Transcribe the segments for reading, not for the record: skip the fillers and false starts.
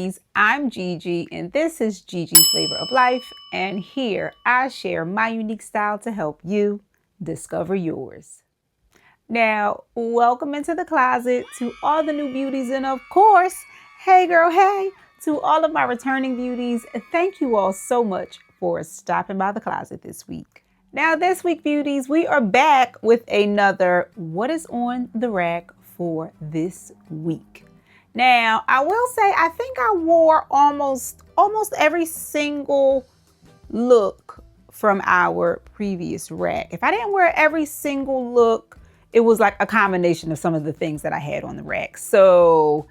beauties, I'm Gigi and this is Gigi's Flavor of Life, and here I share my unique style to help you discover yours. Now, welcome into the closet to all the new beauties, and of course, hey girl, hey, to all of my returning beauties, thank you all so much for stopping by the closet this week. Now this week, beauties, we are back with another what is on the rack for this week. Now, I will say, I think I wore almost every single look from our previous rack. If I didn't wear every single look, it was like a combination of some of the things that I had on the rack. So,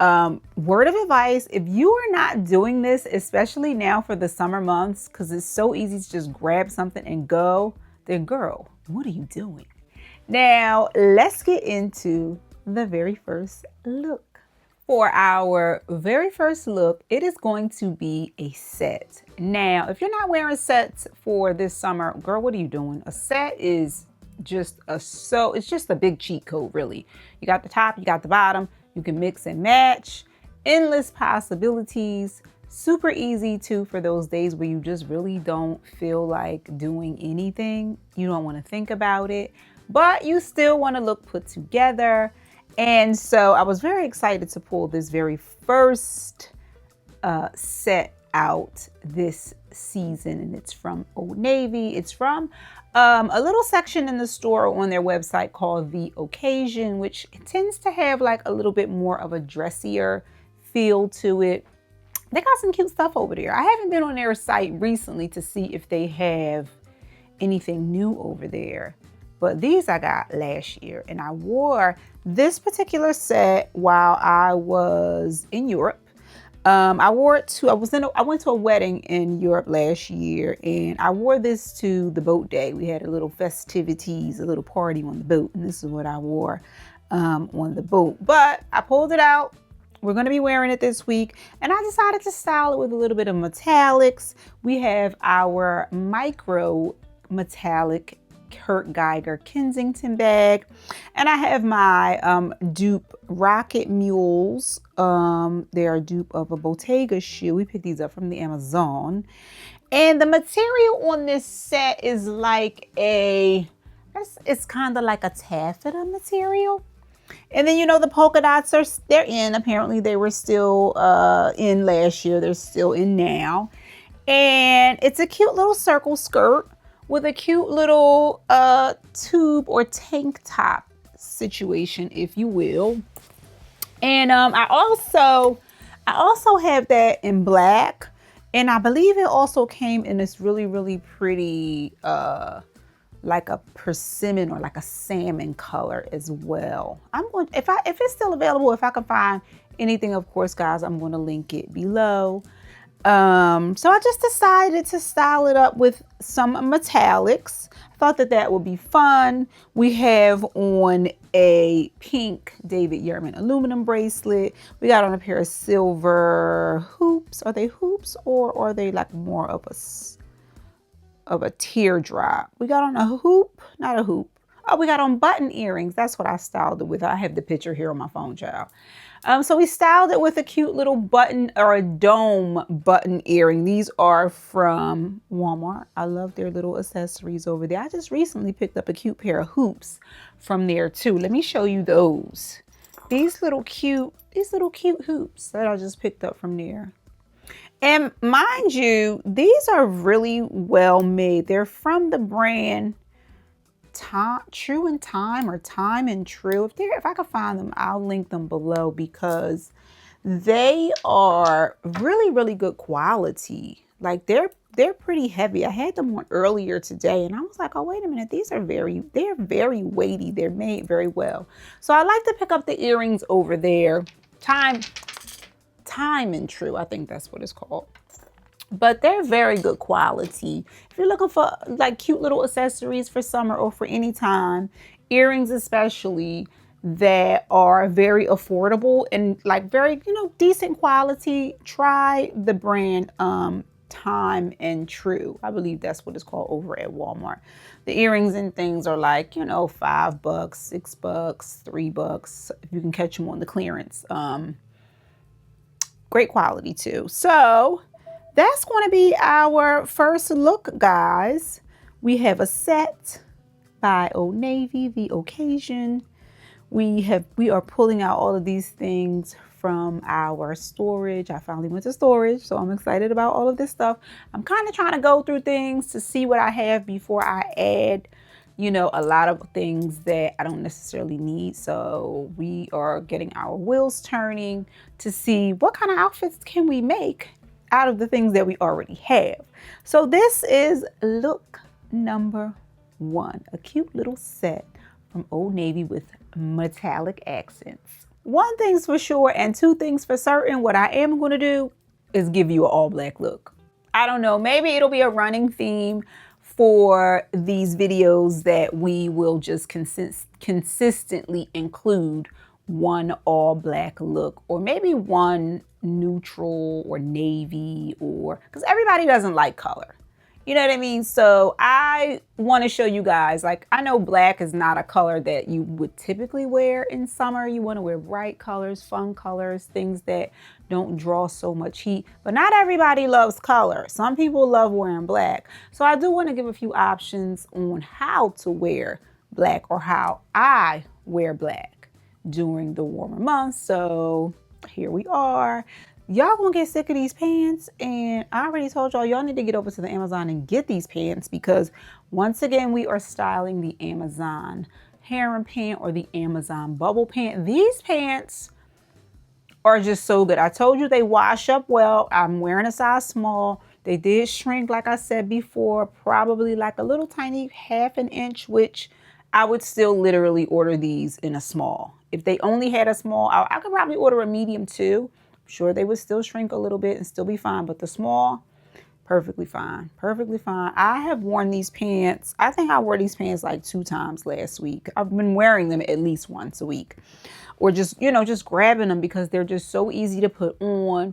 word of advice, if you are not doing this, especially now for the summer months, because it's so easy to just grab something and go, then girl, what are you doing? Now, let's get into the very first look. For our very first look, it is going to be a set. Now, if you're not wearing sets for this summer, girl, what are you doing? A set is just it's just a big cheat code, really. You got the top, you got the bottom, you can mix and match, endless possibilities, super easy too for those days where you just really don't feel like doing anything. You don't want to think about it, but you still want to look put together. And so I was very excited to pull this very first set out this season, and it's from Old Navy. It's from a little section in the store on their website called The Occasion, which tends to have like a little bit more of a dressier feel to it. They got some cute stuff over there. I haven't been on their site recently to see if they have anything new over there, but these I got last year, and I wore this particular set while I was in Europe. I wore it to, I went to a wedding in Europe last year, and I wore this to the boat day. We had a little festivities, a little party on the boat, and this is what I wore on the boat. But I pulled it out. We're going to be wearing it this week, and I decided to style it with a little bit of metallics. We have our micro metallic Kurt Geiger Kensington bag, and I have my dupe Rocket Mules. They are dupe of a Bottega shoe. We picked these up from the Amazon, and the material on this set is like it's kind of like a taffeta material. And then, you know, the polka dots they're in. Apparently they were still in last year. They're still in now, and it's a cute little circle skirt with a cute little tube or tank top situation, if you will. And I also have that in black, and I believe it also came in this really, really pretty like a persimmon or like a salmon color as well. I'm going, if it's still available, if I can find anything, of course, guys, I'm going to link it below. So I just decided to style it up with some metallics. I thought that would be fun. We have on a pink David Yurman aluminum bracelet. We got on a pair of silver hoops. Are they hoops, or are they like more of a teardrop? We got on a hoop, not a hoop. Oh, we got on button earrings. That's what I styled it with. I have the picture here on my phone, child. So we styled it with a cute little button or a dome button earring. These are from Walmart. I love their little accessories over there. I just recently picked up a cute pair of hoops from there too. Let me show you those. These little cute hoops that I just picked up from there. And mind you, these are really well made. They're from the brand True and Time, or Time and True. If I can find them, I'll link them below, because they are really, really good quality. Like they're pretty heavy. I had them on earlier today, and I was like, oh, wait a minute. They're very weighty. They're made very well. So I like to pick up the earrings over there. Time and True, I think that's what it's called. But they're very good quality. If you're looking for like cute little accessories for summer or for any time, earrings especially, that are very affordable and like very, you know, decent quality, try the brand Time and True. I believe that's what it's called over at Walmart. The earrings and things are like, you know, $5, $6, $3 if you can catch them on the clearance Great quality too. So that's going to be our first look, guys. We have a set by Old Navy, The Occasion. We are pulling out all of these things from our storage. I finally went to storage, so I'm excited about all of this stuff. I'm kind of trying to go through things to see what I have before I add, you know, a lot of things that I don't necessarily need. So we are getting our wheels turning to see what kind of outfits can we make out of the things that we already have. So this is look number 1, a cute little set from Old Navy with metallic accents. One thing's for sure and 2 things for certain, what I am going to do is give you an all black look. I don't know, maybe it'll be a running theme for these videos that we will just consistently include one all black look, or maybe one neutral or navy, or because everybody doesn't like color. You know what I mean? So I want to show you guys, like, I know black is not a color that you would typically wear in summer. You want to wear bright colors, fun colors, things that don't draw so much heat. But not everybody loves color. Some people love wearing black. So I do want to give a few options on how to wear black, or how I wear black during the warmer months. So here we are. Y'all gonna get sick of these pants, and I already told y'all need to get over to the Amazon and get these pants, because once again we are styling the Amazon harem pant or the Amazon bubble pant. These pants are just so good. I told you they wash up well. I'm wearing a size small. They did shrink, like I said before, probably like a little tiny 1/2 inch, which I would still literally order these in a small. If they only had a small, I could probably order a medium too. I'm sure they would still shrink a little bit and still be fine, but the small, perfectly fine, perfectly fine. I have worn these pants. I think I wore these pants like 2 times last week. I've been wearing them at least once a week, or just, you know, just grabbing them because they're just so easy to put on.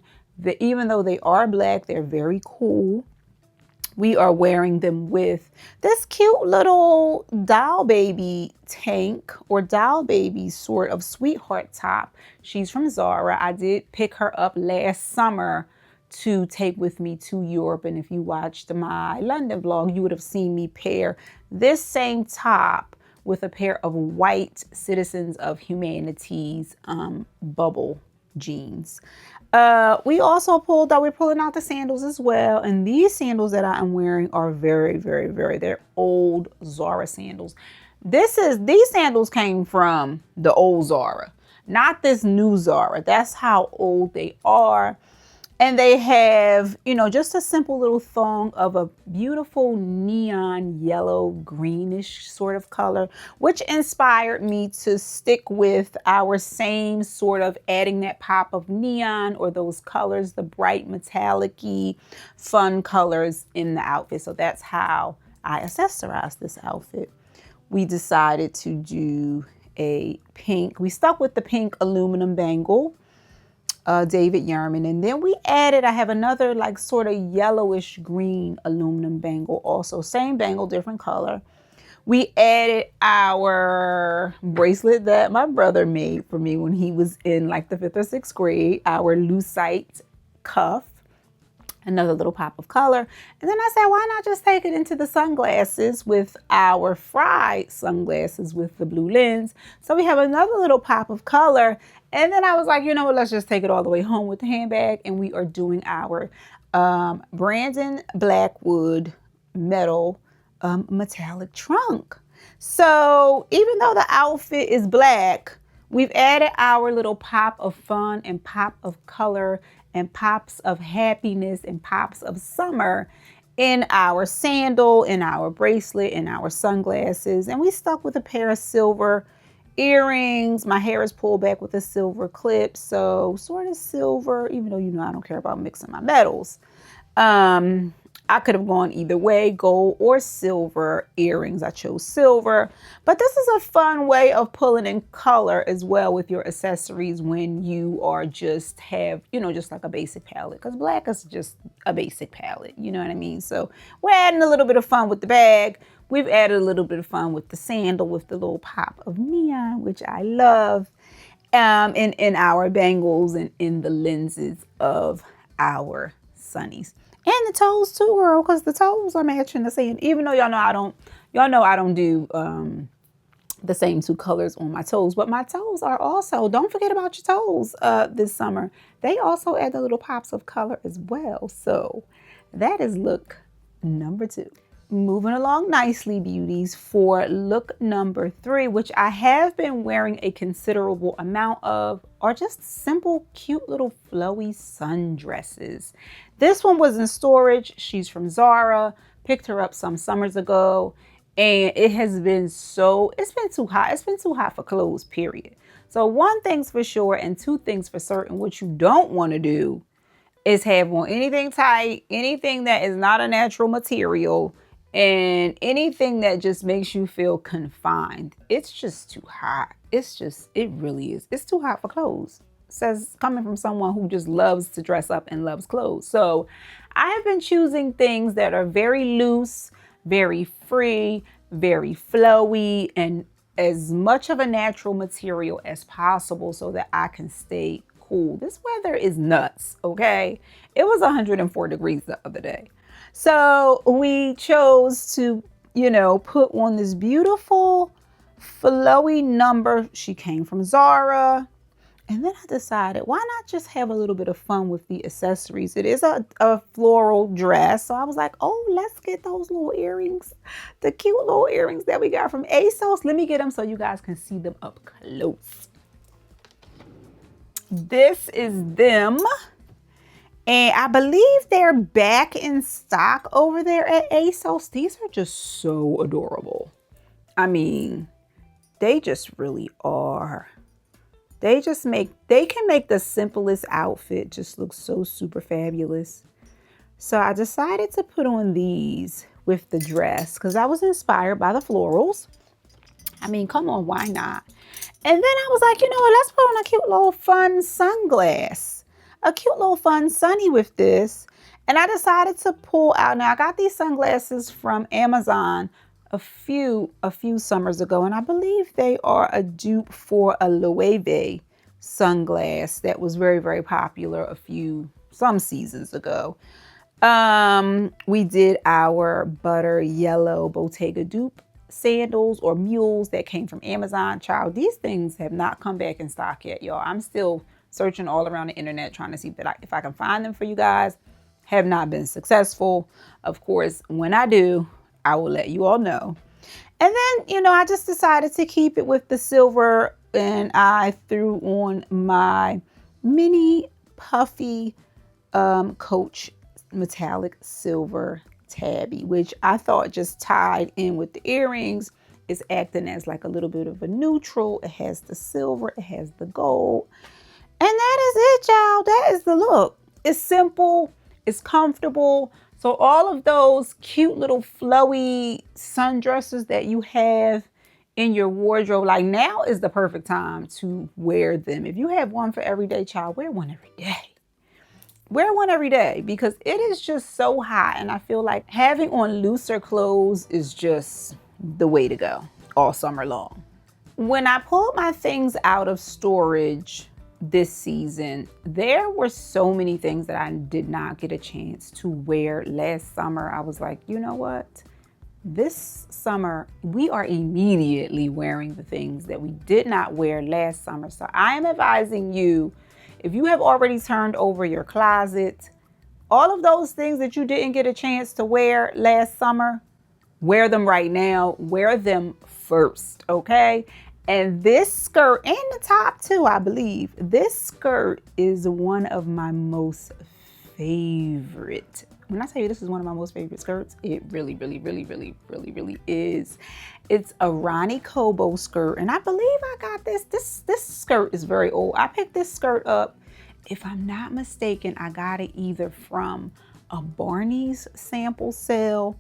Even though they are black, they're very cool. We are wearing them with this cute little doll baby tank, or doll baby sort of sweetheart top. She's from Zara. I did pick her up last summer to take with me to Europe. And if you watched my London vlog, you would have seen me pair this same top with a pair of white Citizens of Humanity's bubble jeans. We also we're pulling out the sandals as well. And these sandals that I am wearing are very, very, they're old Zara sandals. These sandals came from the old Zara, not this new Zara. That's how old they are. And they have, you know, just a simple little thong of a beautiful neon yellow greenish sort of color, which inspired me to stick with our same sort of adding that pop of neon, or those colors, the bright metallic-y fun colors in the outfit. So that's how I accessorized this outfit. We decided to do a pink. We stuck with the pink aluminum bangle. David Yurman, and then we added, I have another like sort of yellowish green aluminum bangle, also same bangle, different color. We added our bracelet that my brother made for me when he was in like the 5th or 6th grade, our lucite cuff, another little pop of color. And then I said, why not just take it into the sunglasses with our fried sunglasses with the blue lens? So we have another little pop of color. And then I was like, you know what, let's just take it all the way home with the handbag. And we are doing our Brandon Blackwood metal metallic trunk. So even though the outfit is black, we've added our little pop of fun and pop of color and pops of happiness and pops of summer in our sandal, in our bracelet, in our sunglasses. And we stuck with a pair of silver earrings. My hair is pulled back with a silver clip, so sort of silver, even though, you know, I don't care about mixing my metals. I could have gone either way, gold or silver earrings. I chose silver, but this is a fun way of pulling in color as well with your accessories when you are just have, you know, just like a basic palette, because black is just a basic palette, you know what I mean? So we're adding a little bit of fun with the bag. We've added a little bit of fun with the sandal with the little pop of neon, which I love. in our bangles and in the lenses of our sunnies. And the toes too, girl, because the toes are matching the same. Even though y'all know I don't do the same two colors on my toes, but my toes are also, don't forget about your toes this summer. They also add the little pops of color as well. So that is look number 2. Moving along nicely, beauties, for look number 3, which I have been wearing a considerable amount of, are just simple, cute little flowy sundresses. This one was in storage. She's from Zara. Picked her up some summers ago. And it has been it's been too hot. It's been too hot for clothes, period. So one thing's for sure and two things for certain. What you don't want to do is have on anything tight, anything that is not a natural material, and anything that just makes you feel confined. It's just too hot. It really is. It's too hot for clothes. Says coming from someone who just loves to dress up and loves clothes. So I have been choosing things that are very loose, very free, very flowy, and as much of a natural material as possible so that I can stay cool. This weather is nuts, okay? It was 104 degrees the other day. So we chose to, put on this beautiful flowy number. She came from Zara. And then I decided, why not just have a little bit of fun with the accessories? It is a floral dress. So I was like, oh, let's get those little earrings, the cute little earrings that we got from ASOS. Let me get them so you guys can see them up close. This is them. And I believe they're back in stock over there at ASOS. These are just so adorable. I mean, they just really are. They can make the simplest outfit just look so super fabulous. So I decided to put on these with the dress because I was inspired by the florals. I mean, come on, why not? And then I was like, you know what, let's put on a cute little fun sunglass. A cute little fun sunny with this. And I decided to pull out. Now I got these sunglasses from Amazon a few summers ago, and I believe they are a dupe for a Loewe sunglass that was very, very popular some seasons ago. We did our butter yellow Bottega dupe sandals or mules that came from Amazon. Child, these things have not come back in stock yet, y'all. I'm still searching all around the internet trying to see if I can find them for you guys. Have not been successful. Of course, when I do, I will let you all know. And then, I just decided to keep it with the silver, and I threw on my mini puffy Coach metallic silver tabby, which I thought just tied in with the earrings. Is acting as like a little bit of a neutral. It has the silver, it has the gold. And that is it, y'all. That is the look. It's simple, it's comfortable. So all of those cute little flowy sundresses that you have in your wardrobe, like now is the perfect time to wear them. If you have one for every day, child, wear one every day. Wear one every day because it is just so hot. And I feel like having on looser clothes is just the way to go all summer long. When I pulled my things out of storage this season, there were so many things that I did not get a chance to wear last summer. I was like, you know what? This summer, we are immediately wearing the things that we did not wear last summer. So I am advising you, if you have already turned over your closet, all of those things that you didn't get a chance to wear last summer, wear them right now. Wear them first, okay? And this skirt, and the top too, I believe, this skirt is one of my most favorite. When I tell you this is one of my most favorite skirts, it really, really, really, really, really, really is. It's a Ronnie Kobo skirt, and I believe I got this. This skirt is very old. I picked this skirt up, if I'm not mistaken, I got it either from a Barney's sample sale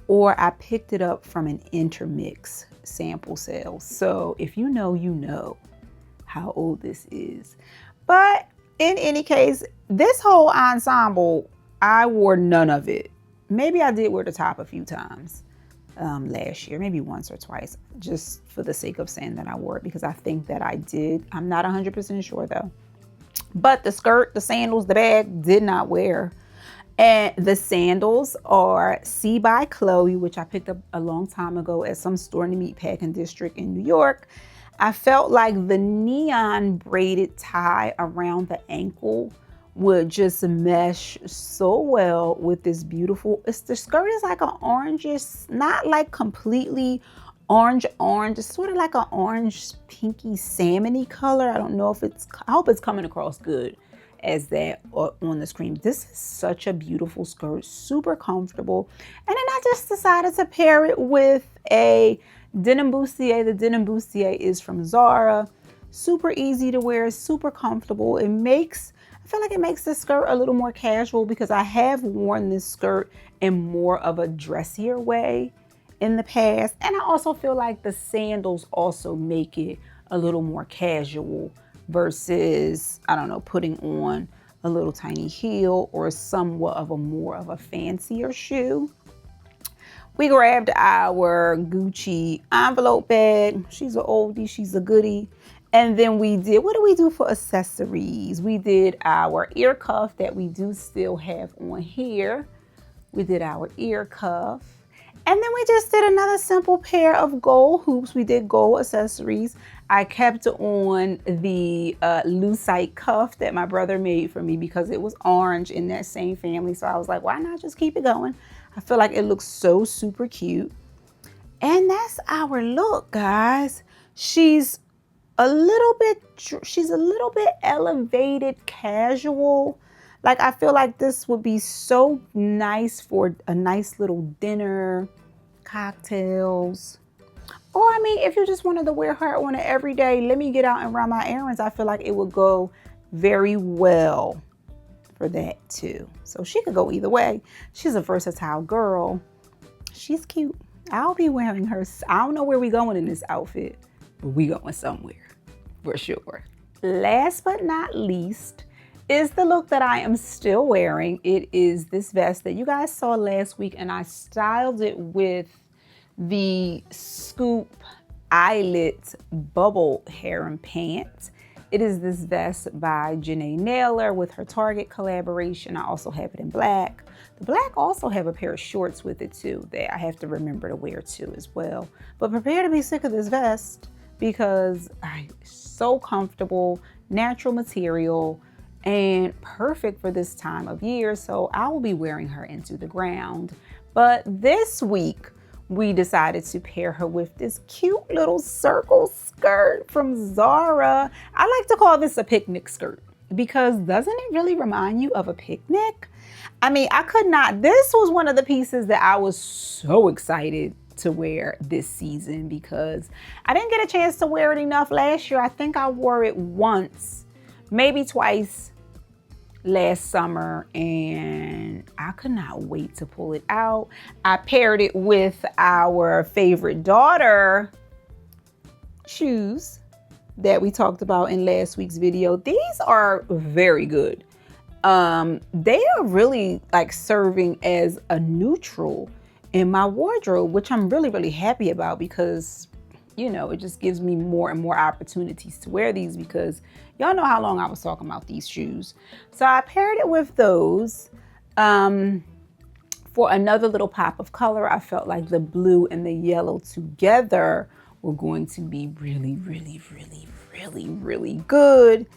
or I picked it up from an Intermix sample sale. So if you know how old this is. But in any case, this whole ensemble, I wore none of it. Maybe I did wear the top a few times, last year, maybe once or twice, just for the sake of saying that I wore it, because I think that I did. I'm not 100% sure though. But the skirt, the sandals, the bag, did not wear. And the sandals are C by Chloe, which I picked up a long time ago at some store in the Meatpacking District in New York. I felt like the neon braided tie around the ankle would just mesh so well with this beautiful, the skirt is like an orangish, not like completely orange, it's sort of like an orange, pinky, salmony color. I don't know if I hope it's coming across good as that on the screen. This is such a beautiful skirt, super comfortable. And then I just decided to pair it with a denim bustier. The denim bustier is from Zara. Super easy to wear, super comfortable. I feel like it makes the skirt a little more casual, because I have worn this skirt in more of a dressier way in the past. And I also feel like the sandals also make it a little more casual versus, I don't know, putting on a little tiny heel or somewhat of a more of a fancier shoe. We grabbed our Gucci envelope bag. She's an oldie, she's a goodie. And then we did, what do we do for accessories? We did our ear cuff that we do still have on here. We did our ear cuff. And then we just did another simple pair of gold hoops. We did gold accessories. I kept on the lucite cuff that my brother made for me because it was orange in that same family. So I was like, why not just keep it going? I feel like it looks so super cute. And that's our look, guys. She's a little bit elevated casual. Like, I feel like this would be so nice for a nice little dinner, cocktails. Or, I mean, if you just wanted to wear her on an everyday, let me get out and run my errands, I feel like it would go very well for that too. So she could go either way. She's a versatile girl. She's cute. I'll be wearing her. I don't know where we're going in this outfit, but we going somewhere for sure. Last but not least is the look that I am still wearing. It is this vest that you guys saw last week, and I styled it with the scoop eyelet bubble harem pant. It is this vest by Janae Naylor with her Target collaboration. I also have it in black. The black also have a pair of shorts with it too that I have to remember to wear too as well. But prepare to be sick of this vest because it's so comfortable, natural material, and perfect for this time of year. So I will be wearing her into the ground. But this week, we decided to pair her with this cute little circle skirt from Zara. I like to call this a picnic skirt because doesn't it really remind you of a picnic? I mean, this was one of the pieces that I was so excited to wear this season because I didn't get a chance to wear it enough last year. I think I wore it once, maybe twice last summer, and I could not wait to pull it out. I paired it with our favorite daughter shoes that we talked about in last week's video. These are very good. They are really like serving as a neutral in my wardrobe, which I'm really, really happy about because, you know, it just gives me more and more opportunities to wear these because y'all know how long I was talking about these shoes. So I paired it with those. For another little pop of color, I felt like the blue and the yellow together were going to be really, really, really, really, really good.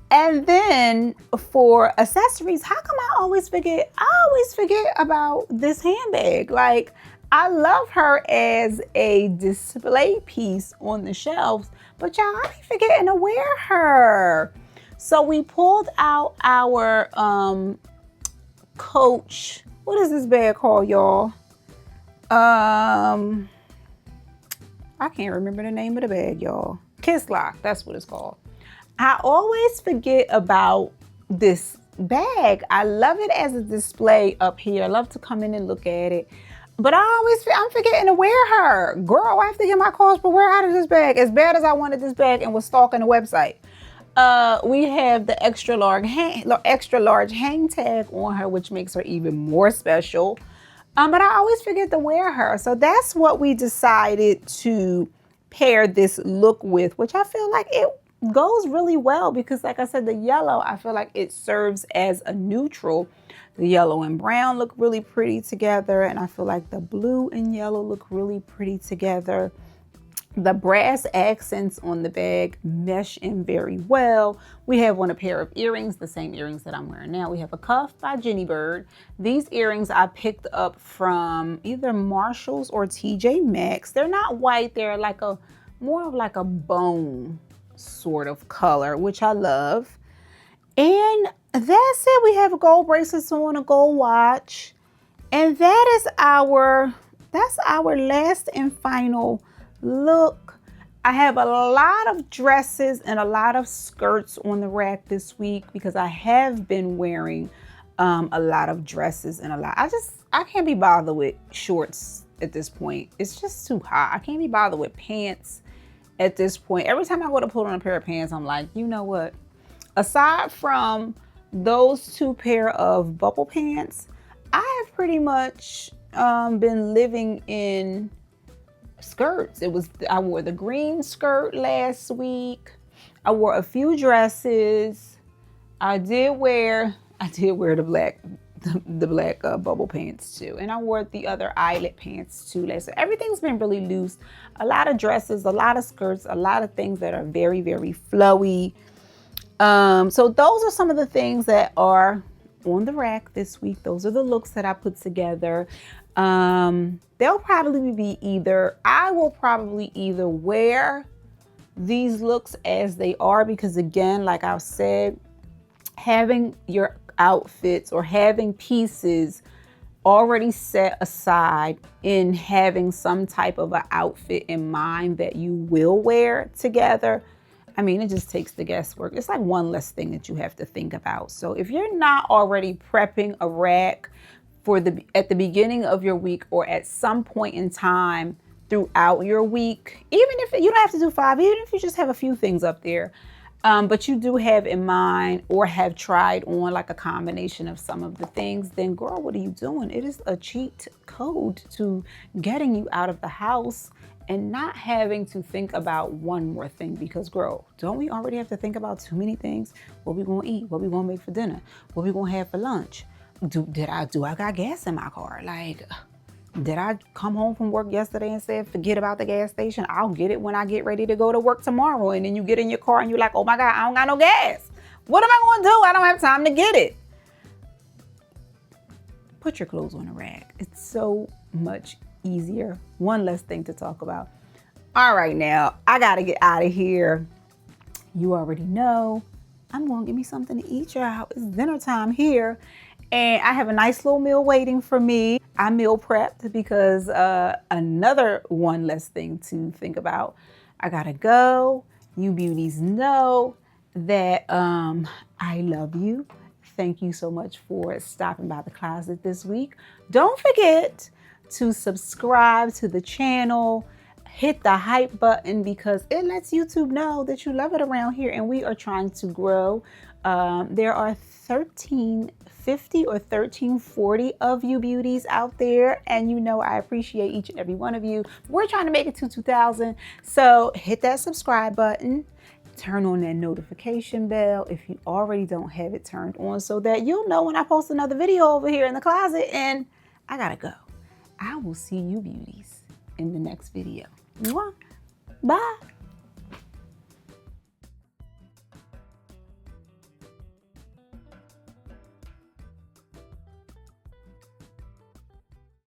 And then for accessories, how come I always forget? I always forget about this handbag. Like, I love her as a display piece on the shelves, but y'all, I be forgetting to wear her. So we pulled out our Coach. What is this bag called, y'all? I can't remember the name of the bag, y'all. Kiss Lock, that's what it's called. I always forget about this bag. I love it as a display up here. I love to come in and look at it. But I'm forgetting to wear her. Girl, I have to get my cost per wear out of this bag. As bad as I wanted this bag and was stalking the website. We have the extra large hang tag on her, which makes her even more special. But I always forget to wear her. So that's what we decided to pair this look with, which I feel like it goes really well because, like I said, the yellow, I feel like it serves as a neutral. The yellow and brown look really pretty together, and I feel like the blue and yellow look really pretty together. The brass accents on the bag mesh in very well. We have on a pair of earrings, the same earrings that I'm wearing now. We have a cuff by Jenny Bird. These earrings I picked up from either Marshall's or TJ Maxx. They're not white, they're like a more of like a bone sort of color, which I love. And that's it. We have gold bracelets on, a gold watch. And that's our last and final look. I have a lot of dresses and a lot of skirts on the rack this week because I have been wearing a lot of dresses and I can't be bothered with shorts at this point. It's just too hot. I can't be bothered with pants at this point. Every time I go to put on a pair of pants, I'm like, you know what? Aside from those two pair of bubble pants, I have pretty much been living in skirts. I wore the green skirt last week. I wore a few dresses. I did wear the black bubble pants too, and I wore the other eyelet pants too. So everything's been really loose. A lot of dresses, a lot of skirts, a lot of things that are very, very flowy. So those are some of the things that are on the rack this week. Those are the looks that I put together. They'll probably be I will probably either wear these looks as they are, because again, like I've said, having your outfits or having pieces already set aside in having some type of an outfit in mind that you will wear together, I mean, it just takes the guesswork. It's like one less thing that you have to think about. So if you're not already prepping a rack at the beginning of your week or at some point in time throughout your week, even if you don't have to do 5, even if you just have a few things up there, but you do have in mind or have tried on like a combination of some of the things, then girl, what are you doing? It is a cheat code to getting you out of the house and not having to think about one more thing, because girl, don't we already have to think about too many things? What we gonna eat? What we gonna make for dinner? What we gonna have for lunch? Do I got gas in my car? Like, did I come home from work yesterday and said, forget about the gas station? I'll get it when I get ready to go to work tomorrow. And then you get in your car and you're like, oh my God, I don't got no gas. What am I gonna do? I don't have time to get it. Put your clothes on a rack. It's so much easier. One less thing to talk about. All right, now I gotta get out of here. You already know I'm gonna give me something to eat, y'all. It's dinner time here. And I have a nice little meal waiting for me. I meal prepped because another one less thing to think about. I gotta go. You beauties know that I love you. Thank you so much for stopping by the closet this week. Don't forget to subscribe to the channel. Hit the hype button because it lets YouTube know that you love it around here, and we are trying to grow. There are 1350 or 1340 of you beauties out there, and you know I appreciate each and every one of you. We're trying to make it to 2,000, so hit that subscribe button. Turn on that notification bell if you already don't have it turned on, so that you'll know when I post another video over here in the closet. And I gotta go. I will see you beauties in the next video. Mwah. Bye.